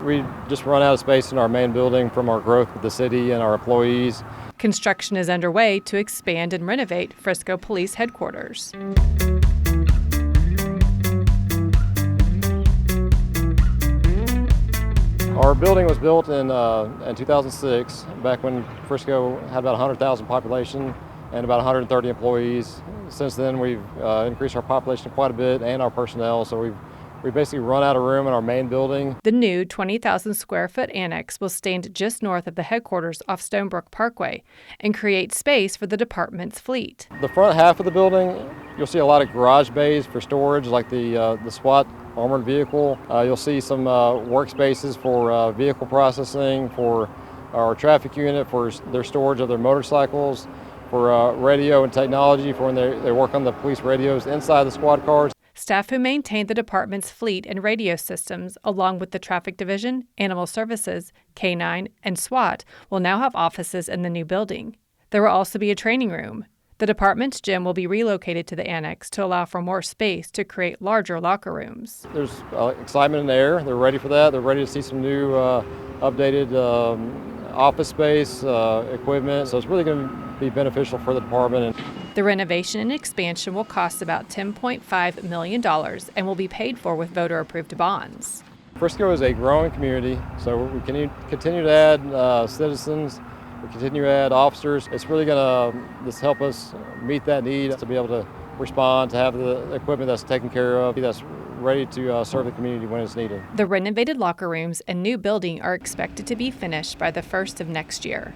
We just run out of space in our main building from our growth with the city and our employees. Construction is underway to expand and renovate Frisco Police Headquarters. Our building was built in 2006, back when Frisco had about 100,000 population and about 130 employees. Since then, we've increased our population quite a bit and our personnel, so we've basically run out of room in our main building. The new 20,000 square foot annex will stand just north of the headquarters off Stonebrook Parkway and create space for the department's fleet. The front half of the building, you'll see a lot of garage bays for storage, like the SWAT armored vehicle. You'll see some workspaces for vehicle processing, for our traffic unit, for their storage of their motorcycles, for radio and technology, for when they work on the police radios inside the squad cars. Staff who maintain the department's fleet and radio systems, along with the Traffic Division, Animal Services, K-9, and SWAT, will now have offices in the new building. There will also be a training room. The department's gym will be relocated to the annex to allow for more space to create larger locker rooms. There's excitement in the air. They're ready for that. They're ready to see some new updated office space, equipment. So it's really going to be beneficial for the department. The renovation and expansion will cost about $10.5 million and will be paid for with voter-approved bonds. Frisco is a growing community, so we can continue to add citizens. We continue to add officers. It's really going to help us meet that need to be able to respond, to have the equipment that's taken care of, that's ready to serve the community when it's needed. The renovated locker rooms and new building are expected to be finished by the first of next year.